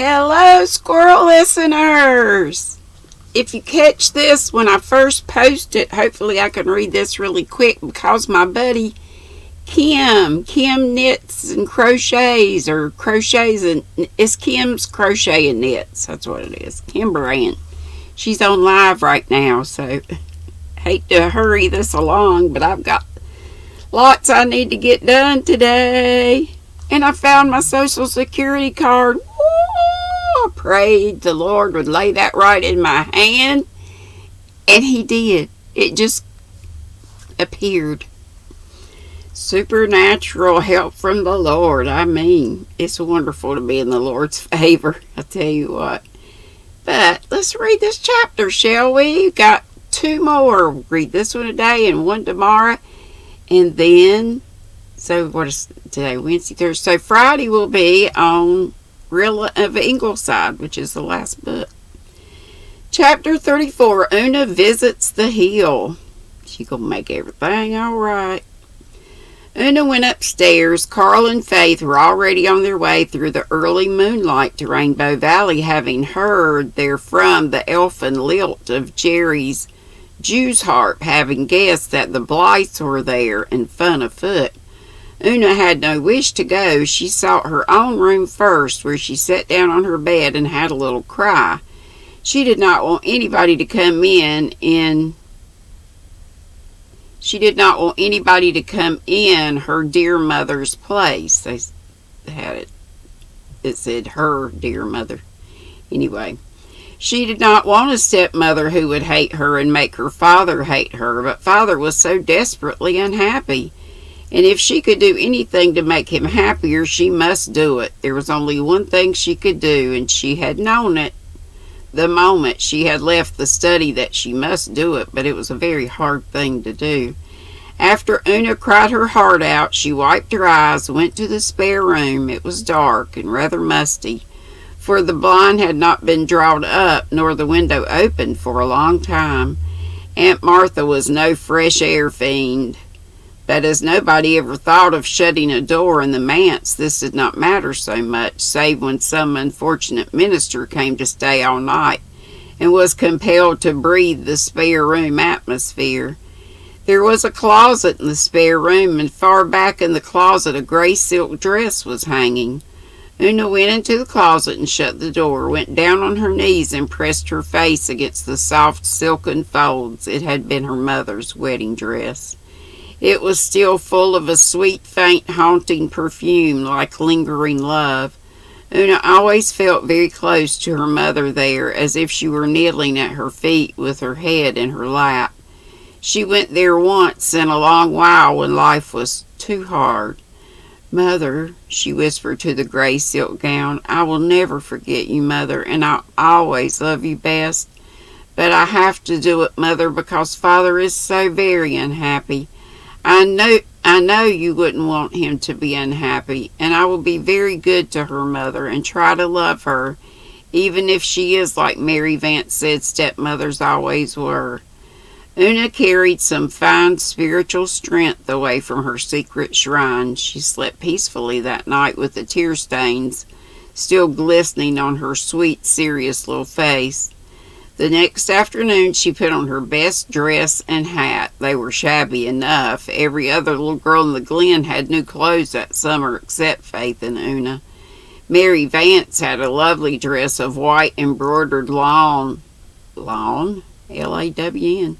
Hello, squirrel listeners! If you catch this when I first post it, hopefully I can read this really quick because my buddy Kim knits and crochets, and it's Kim's Crochet and Knits. That's what it is. Kim Brand. She's on live right now, so hate to hurry this along, but I've got lots I need to get done today. And I found my Social Security card. Woo! I prayed the Lord would lay that right in my hand, and He did. It just appeared. Supernatural help from the Lord. I mean, it's wonderful to be in the Lord's favor. I tell you what. But let's read this chapter, shall we? We've got two more. We'll read this one today and one tomorrow. And then, so what is today? Wednesday, Thursday. So Friday will be on Rilla of Ingleside, which is the last book. Chapter 34. Una visits the hill. She gonna make everything all right. Una went upstairs. Carl and Faith were already on their way through the early moonlight to Rainbow Valley, having heard therefrom the elfin lilt of Jerry's Jew's harp, having guessed that the Blythes were there and fun afoot. Una had no wish to go. She sought her own room first, where she sat down on her bed and had a little cry. She did not want anybody to come in her dear mother's place. They had it. It said her dear mother. Anyway, she did not want a stepmother who would hate her and make her father hate her, but father was so desperately unhappy. And if she could do anything to make him happier, she must do it. There was only one thing she could do, and she had known it the moment she had left the study that she must do it, but it was a very hard thing to do. After Una cried her heart out, she wiped her eyes, went to the spare room. It was dark and rather musty, for the blind had not been drawn up, nor the window opened for a long time. Aunt Martha was no fresh air fiend, but as nobody ever thought of shutting a door in the manse, this did not matter so much, save when some unfortunate minister came to stay all night and was compelled to breathe the spare room atmosphere. There was a closet in the spare room, and far back in the closet a gray silk dress was hanging. Una went into the closet and shut the door, went down on her knees and pressed her face against the soft silken folds. It had been her mother's wedding dress. It was still full of a sweet, faint, haunting perfume, like lingering love. Una always felt very close to her mother there, as if she were kneeling at her feet with her head in her lap. She went there once in a long while when life was too hard. "Mother," she whispered to the gray silk gown, "I will never forget you, Mother, and I'll always love you best. But I have to do it, Mother, because Father is so very unhappy. I know you wouldn't want him to be unhappy, and I will be very good to her, Mother, and try to love her, even if she is like Mary Vance said stepmothers always were." Una carried some fine spiritual strength away from her secret shrine. She slept peacefully that night with the tear stains still glistening on her sweet, serious little face. The next afternoon she put on her best dress and hat. They were shabby enough. Every other little girl in the Glen had new clothes that summer except Faith and Una. Mary Vance had a lovely dress of white embroidered lawn, L-A-W-N,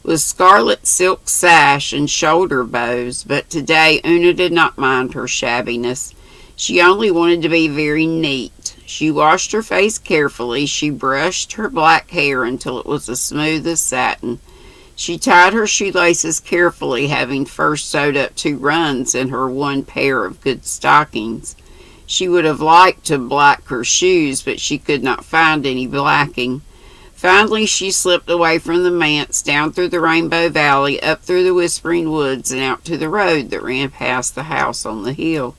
with scarlet silk sash and shoulder bows, but today Una did not mind her shabbiness. She only wanted to be very neat. She washed her face carefully. She brushed her black hair until it was as smooth as satin. She tied her shoelaces carefully, having first sewed up 2 runs in her one pair of good stockings. She would have liked to black her shoes, but she could not find any blacking. Finally, she slipped away from the manse, down through the Rainbow Valley, up through the Whispering Woods, and out to the road that ran past the house on the hill.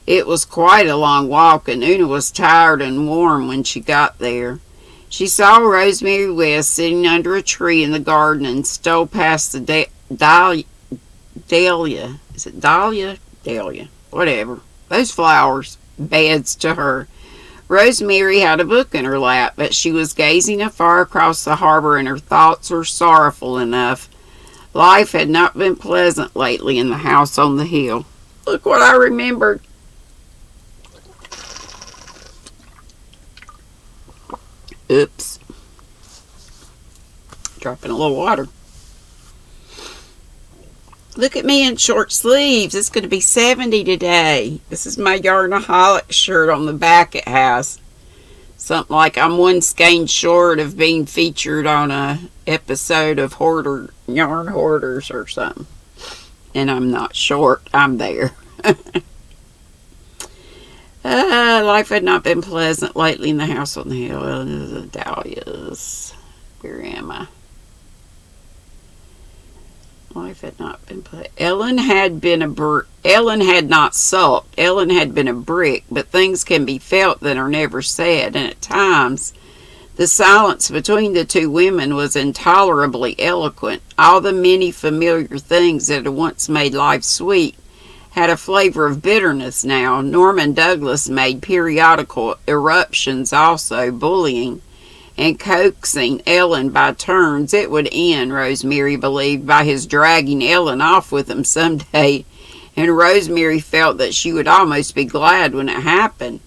It was quite a long walk, and Una was tired and warm when she got there. She saw Rosemary West sitting under a tree in the garden and stole past the dahlia. Is it dahlia? Dahlia. Whatever. Those flowers. Beds to her. Rosemary had a book in her lap, but she was gazing afar across the harbor, and her thoughts were sorrowful enough. Life had not been pleasant lately in the house on the hill. Look what I remembered. Oops. Dropping a little water. Look at me in short sleeves. It's going to be 70 today. This is my Yarnaholic shirt on the back. It has something like I'm one skein short of being featured on a episode of Yarn Hoarders or something. And I'm not short. I'm there. Life had not been pleasant lately in the house on the hill. The dahlias. Where am I? Life had not been pleasant. Ellen had not sulked. Ellen had been a brick, but things can be felt that are never said, and at times the silence between the two women was intolerably eloquent. All the many familiar things that had once made life sweet had a flavor of bitterness now. Norman Douglas made periodical eruptions also, bullying and coaxing Ellen by turns. It would end, Rosemary believed, by his dragging Ellen off with him someday, and Rosemary felt that she would almost be glad when it happened.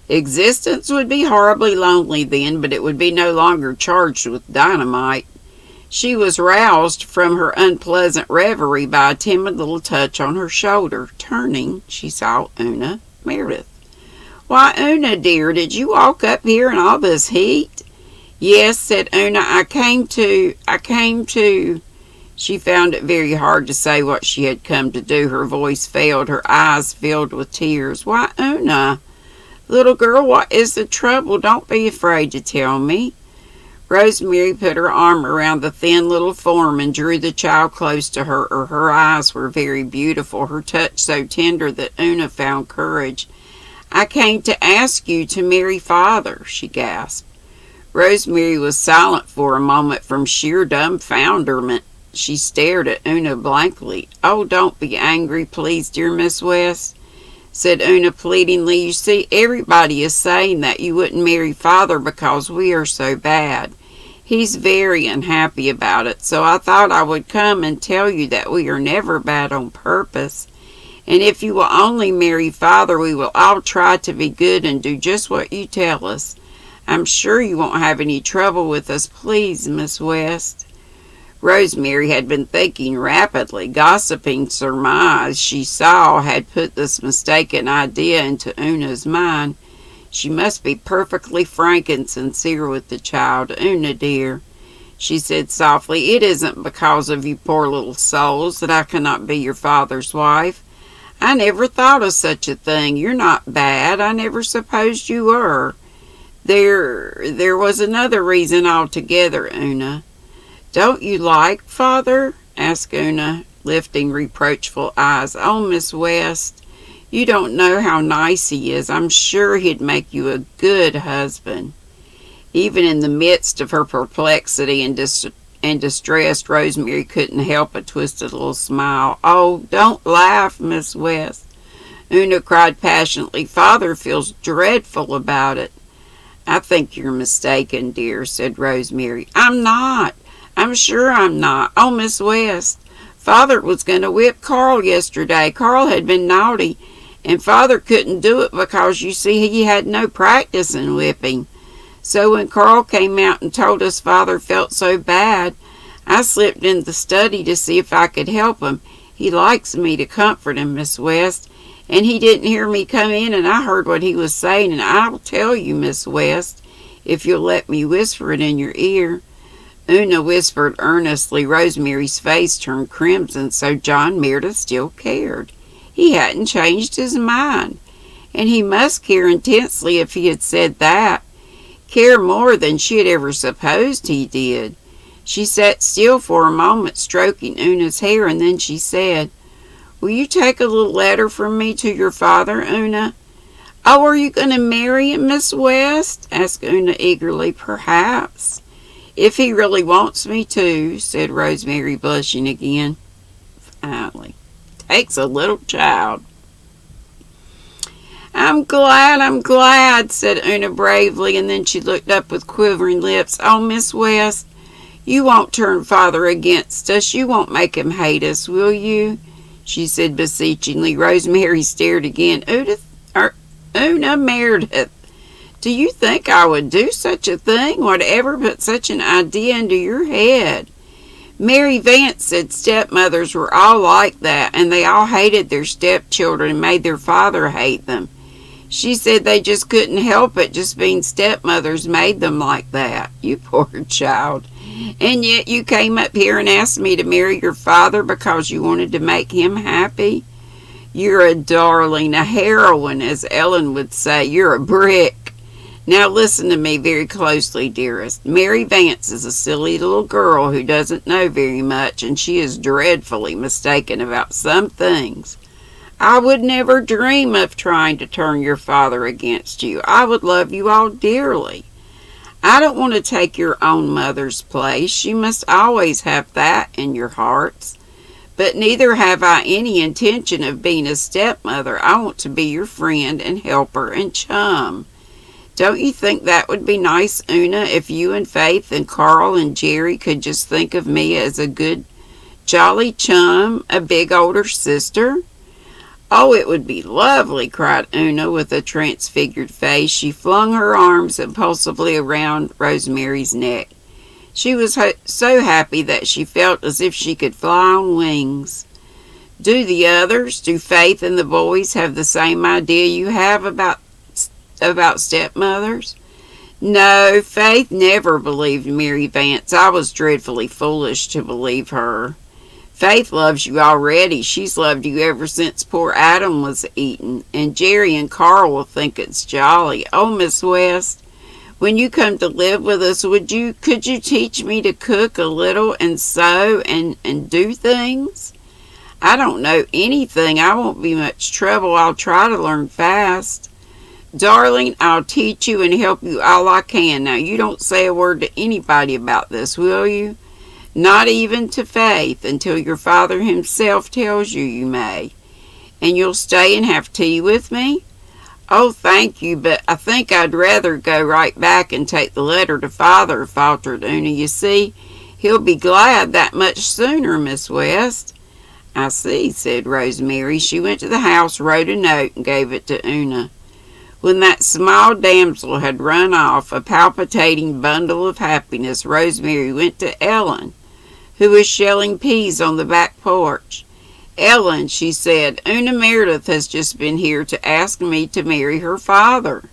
Existence would be horribly lonely then, but it would be no longer charged with dynamite. She was roused from her unpleasant reverie by a timid little touch on her shoulder. Turning, she saw Una Meredith. "Why, Una, dear, did you walk up here in all this heat?" "Yes," said Una, I came to. She found it very hard to say what she had come to do. Her voice failed. Her eyes filled with tears. "Why, Una, little girl, what is the trouble? Don't be afraid to tell me." Rosemary put her arm around the thin little form and drew the child close to her. Her eyes were very beautiful, her touch so tender that Una found courage. "I came to ask you to marry Father," she gasped. Rosemary was silent for a moment from sheer dumbfounderment. She stared at Una blankly. "Oh, don't be angry, please, dear Miss West," said Una pleadingly. "You see, everybody is saying that you wouldn't marry Father because we are so bad. He's very unhappy about it, so I thought I would come and tell you that we are never bad on purpose. And if you will only marry Father, we will all try to be good and do just what you tell us. I'm sure you won't have any trouble with us, please, Miss West." Rosemary had been thinking rapidly. Gossiping surmise she saw had put this mistaken idea into Una's mind. She must be perfectly frank and sincere with the child. "Una, dear," she said softly, "it isn't because of you poor little souls that I cannot be your father's wife. I never thought of such a thing. You're not bad. I never supposed you were. There was another reason altogether, Una." "Don't you like Father?" asked Una, lifting reproachful eyes. "Oh, Miss West, you don't know how nice he is. I'm sure he'd make you a good husband." Even in the midst of her perplexity and distress, Rosemary couldn't help a twisted little smile. "Oh, don't laugh, Miss West," Una cried passionately. "Father feels dreadful about it." "I think you're mistaken, dear," said Rosemary. "I'm not. I'm sure I'm not. Oh, Miss West, Father was going to whip Carl yesterday. Carl had been naughty, and Father couldn't do it because, you see, he had no practice in whipping. So when Carl came out and told us Father felt so bad, I slipped in the study to see if I could help him. He likes me to comfort him, Miss West, and he didn't hear me come in, and I heard what he was saying, and I'll tell you, Miss West, if you'll let me whisper it in your ear." Una whispered earnestly. Rosemary's face turned crimson. So John Meredith still cared. He hadn't changed his mind, and he must care intensely if he had said that. Care more than she had ever supposed he did. She sat still for a moment, stroking Una's hair, and then she said, "Will you take a little letter from me to your father, Una?" "Oh, are you going to marry him, Miss West?" asked Una eagerly. "Perhaps. If he really wants me to," said Rosemary, blushing again. Finally. Takes a little child. I'm glad, said Una bravely, and then she looked up with quivering lips. Oh, Miss West, you won't turn Father against us. You won't make him hate us, will you? She said beseechingly. Rosemary stared again. Una Meredith, do you think I would do such a thing? Whatever put such an idea into your head? Mary Vance said stepmothers were all like that, and they all hated their stepchildren and made their father hate them. She said they just couldn't help it, just being stepmothers made them like that. You poor child. And yet you came up here and asked me to marry your father because you wanted to make him happy? You're a darling, a heroine, as Ellen would say. You're a brick. Now listen to me very closely, dearest. Mary Vance is a silly little girl who doesn't know very much, and she is dreadfully mistaken about some things. I would never dream of trying to turn your father against you. I would love you all dearly. I don't want to take your own mother's place. You must always have that in your hearts. But neither have I any intention of being a stepmother. I want to be your friend and helper and chum. Don't you think that would be nice, Una, if you and Faith and Carl and Jerry could just think of me as a good, jolly chum, a big older sister? Oh, it would be lovely, cried Una with a transfigured face. She flung her arms impulsively around Rosemary's neck. She was so happy that she felt as if she could fly on wings. Do the others, do Faith and the boys have the same idea you have about stepmothers? No, Faith never believed Mary Vance. I was dreadfully foolish to believe her. Faith loves you already. She's loved you ever since poor Adam was eaten. And Jerry and Carl will think it's jolly. Oh, Miss West, when you come to live with us, could you teach me to cook a little and sew and do things? I don't know anything. I won't be much trouble. I'll try to learn fast. Darling, I'll teach you and help you all I can. Now, you don't say a word to anybody about this, will you? Not even to Faith, until your father himself tells you you may. And you'll stay and have tea with me? Oh, thank you, but I think I'd rather go right back and take the letter to Father, faltered Una. You see, he'll be glad that much sooner, Miss West. I see, said Rosemary. She went to the house, wrote a note, and gave it to Una. When that small damsel had run off, a palpitating bundle of happiness, Rosemary went to Ellen, who was shelling peas on the back porch. Ellen, she said, Una Meredith has just been here to ask me to marry her father.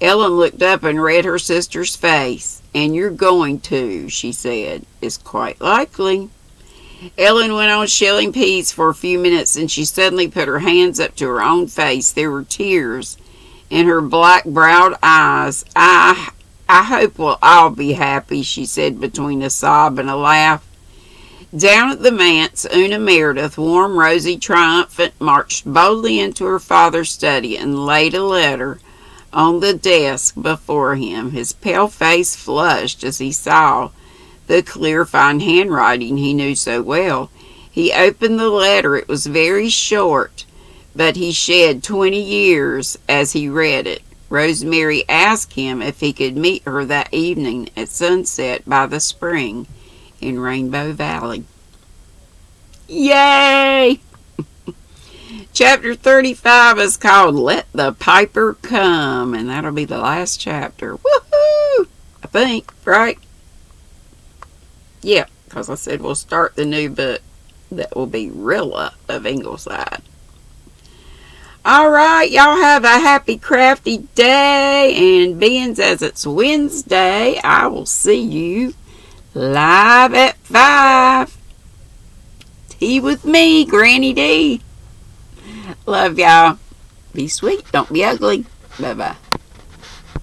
Ellen looked up and read her sister's face. And you're going to, she said. It's quite likely. Ellen went on shelling peas for a few minutes, and she suddenly put her hands up to her own face. There were tears in her black-browed eyes. I hope we'll all be happy, she said between a sob and a laugh. Down at the manse, Una Meredith, warm, rosy, triumphant, marched boldly into her father's study and laid a letter on the desk before him. His pale face flushed as he saw the clear, fine handwriting he knew so well. He opened the letter. It was very short, but he shed 20 years as he read it. Rosemary asked him if he could meet her that evening at sunset by the spring in Rainbow Valley. Yay! Chapter 35 is called Let the Piper Come, and that'll be the last chapter. Woohoo! I think, right? Yeah, because I said we'll start the new book that will be Rilla of Ingleside. Alright, y'all have a happy crafty day, and being as it's Wednesday, I will see you live at 5. Tea with me, GrannyDee. Love y'all. Be sweet. Don't be ugly. Bye-bye.